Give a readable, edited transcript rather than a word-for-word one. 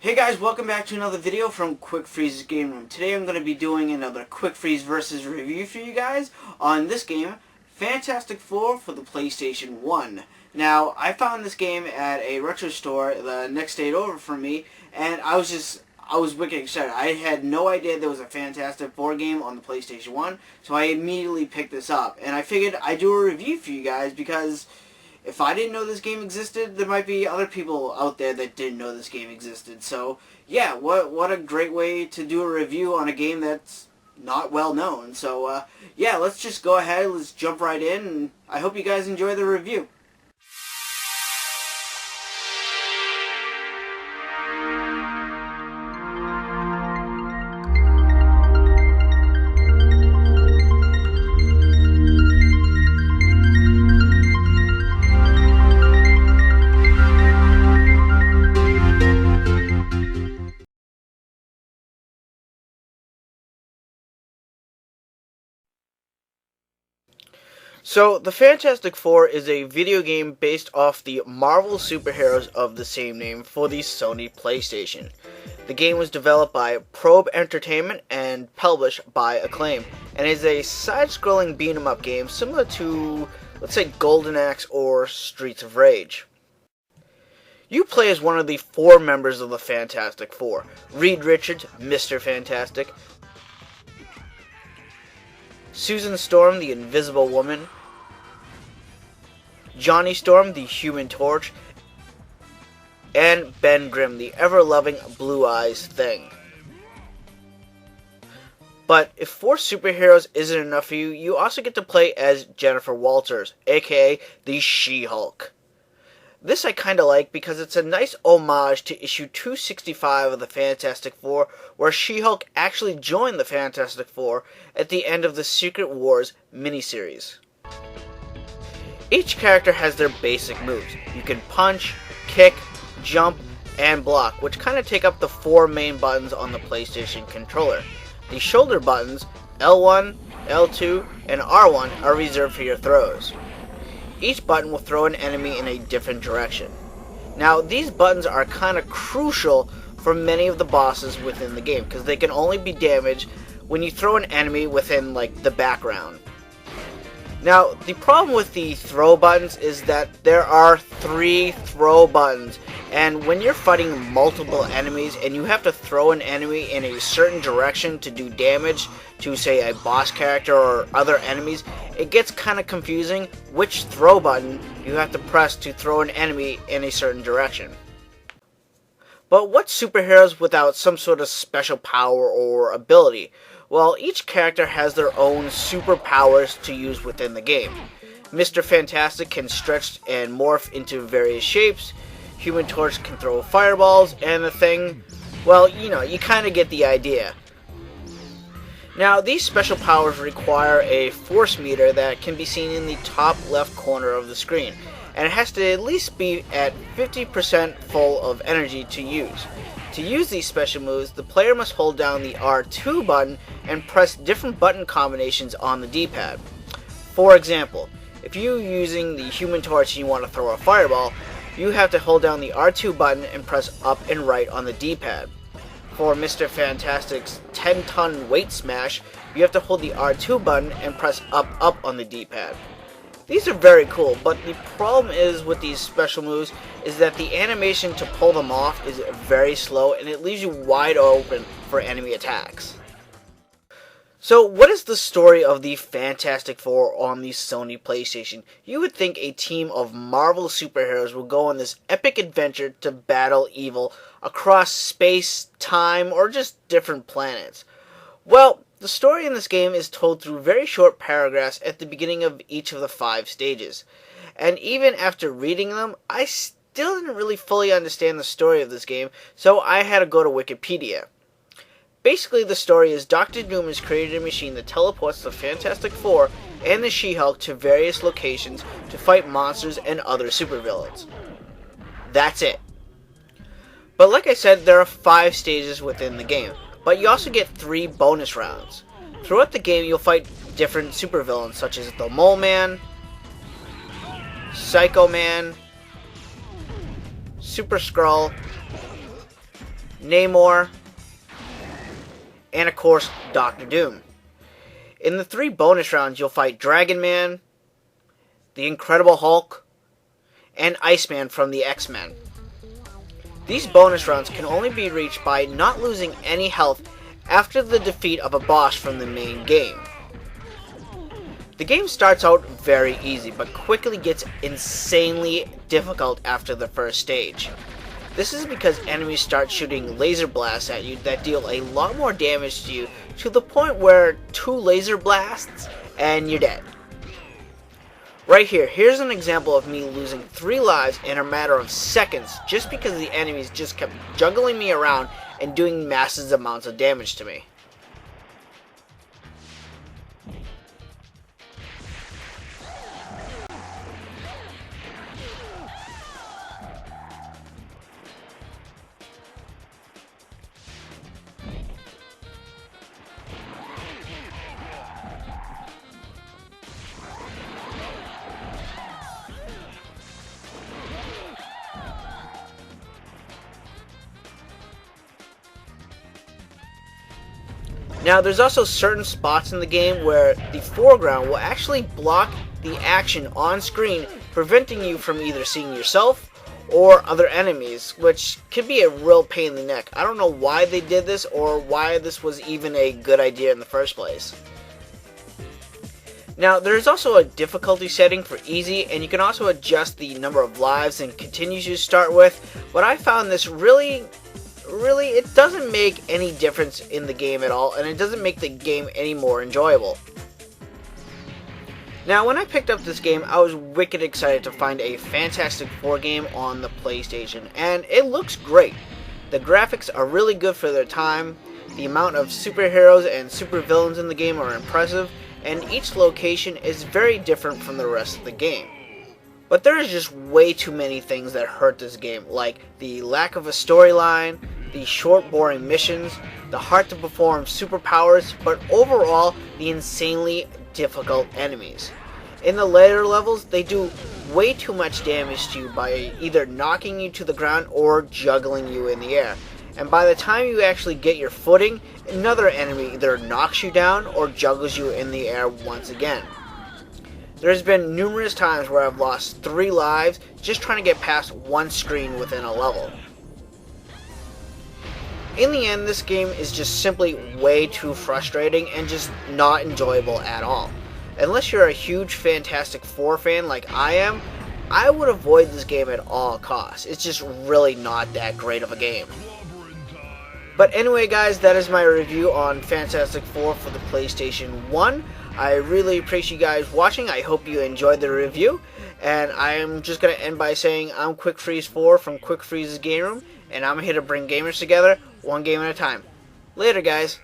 Hey guys, welcome back to another video from Quickfreeze's Game Room. Today I'm going to be doing another Quickfreeze versus review for you guys on this game, Fantastic Four for the PlayStation 1. Now, I found this game at a retro store the next day over from me, and I was wicked excited. I had no idea there was a Fantastic Four game on the PlayStation 1, so I immediately picked this up. And I figured I'd do a review for you guys because if I didn't know this game existed, there might be other people out there that didn't know this game existed. So, yeah, what a great way to do a review on a game that's not well known. So, yeah, let's just go ahead, let's jump right in, and I hope you guys enjoy the review. So, the Fantastic Four is a video game based off the Marvel superheroes of the same name for the Sony PlayStation. The game was developed by Probe Entertainment and published by Acclaim, and is a side-scrolling beat-em-up game similar to, let's say, Golden Axe or Streets of Rage. You play as one of the four members of the Fantastic Four: Reed Richards, Mr. Fantastic; Susan Storm, the Invisible Woman; Johnny Storm, the Human Torch; and Ben Grimm, the ever-loving Blue Eyes Thing. But if four superheroes isn't enough for you, you also get to play as Jennifer Walters, aka the She-Hulk. This I kinda like because it's a nice homage to issue 265 of the Fantastic Four, where She-Hulk actually joined the Fantastic Four at the end of the Secret Wars miniseries. Each character has their basic moves. You can punch, kick, jump, and block, which kind of take up the four main buttons on the PlayStation controller. The shoulder buttons, L1, L2, and R1, are reserved for your throws. Each button will throw an enemy in a different direction. Now, these buttons are kind of crucial for many of the bosses within the game, because they can only be damaged when you throw an enemy within, like, the background. Now, the problem with the throw buttons is that there are 3 throw buttons, and when you're fighting multiple enemies and you have to throw an enemy in a certain direction to do damage to, say, a boss character or other enemies, it gets kind of confusing which throw button you have to press to throw an enemy in a certain direction. But what's superheroes without some sort of special power or ability? Well, each character has their own superpowers to use within the game. Mr. Fantastic can stretch and morph into various shapes, Human Torch can throw fireballs, and the Thing, well, you kind of get the idea. Now, these special powers require a force meter that can be seen in the top left corner of the screen, and it has to at least be at 50% full of energy to use. To use these special moves, the player must hold down the R2 button and press different button combinations on the D-pad. For example, if you're using the Human Torch and you want to throw a fireball, you have to hold down the R2 button and press up and right on the D-pad. For Mr. Fantastic's 10-ton weight smash, you have to hold the R2 button and press up on the D-pad. These are very cool, but the problem is with these special moves is that the animation to pull them off is very slow, and it leaves you wide open for enemy attacks. So, what is the story of the Fantastic Four on the Sony PlayStation? You would think a team of Marvel superheroes would go on this epic adventure to battle evil across space, time, or just different planets. Well, the story in this game is told through very short paragraphs at the beginning of each of the 5 stages. And even after reading them, I still didn't really fully understand the story of this game, so I had to go to Wikipedia. Basically, the story is Dr. Doom has created a machine that teleports the Fantastic Four and the She-Hulk to various locations to fight monsters and other supervillains. That's it. But like I said, there are 5 stages within the game, but you also get 3 bonus rounds. Throughout the game, you'll fight different supervillains such as the Mole Man, Psycho Man, Super Skrull, Namor, and of course Doctor Doom. In the 3 bonus rounds, you'll fight Dragon Man, the Incredible Hulk, and Iceman from the X-Men. These bonus rounds can only be reached by not losing any health after the defeat of a boss from the main game. The game starts out very easy, but quickly gets insanely difficult after the first stage. This is because enemies start shooting laser blasts at you that deal a lot more damage to you, to the point where 2 laser blasts and you're dead. Right here, here's an example of me losing 3 lives in a matter of seconds just because the enemies just kept juggling me around and doing massive amounts of damage to me. Now, there's also certain spots in the game where the foreground will actually block the action on screen, preventing you from either seeing yourself or other enemies, which could be a real pain in the neck. I don't know why they did this or why this was even a good idea in the first place. Now, there's also a difficulty setting for easy, and you can also adjust the number of lives and continues you start with, but I found this really, it doesn't make any difference in the game at all, and it doesn't make the game any more enjoyable. Now, when I picked up this game, I was wicked excited to find a Fantastic Four game on the PlayStation, and it looks great. The graphics are really good for their time, the amount of superheroes and supervillains in the game are impressive, and each location is very different from the rest of the game. But there is just way too many things that hurt this game, like the lack of a storyline, the short boring missions, the hard to perform superpowers, but overall the insanely difficult enemies. In the later levels, they do way too much damage to you by either knocking you to the ground or juggling you in the air. And by the time you actually get your footing, another enemy either knocks you down or juggles you in the air once again. There's been numerous times where I've lost 3 lives just trying to get past one screen within a level. In the end, this game is just simply way too frustrating and just not enjoyable at all. Unless you're a huge Fantastic Four fan like I am, I would avoid this game at all costs. It's just really not that great of a game. But anyway guys, that is my review on Fantastic Four for the PlayStation 1. I really appreciate you guys watching. I hope you enjoyed the review. And I am just going to end by saying I'm Quickfreeze 4 from Quickfreeze's Game Room. And I'm here to bring gamers together, one game at a time. Later guys.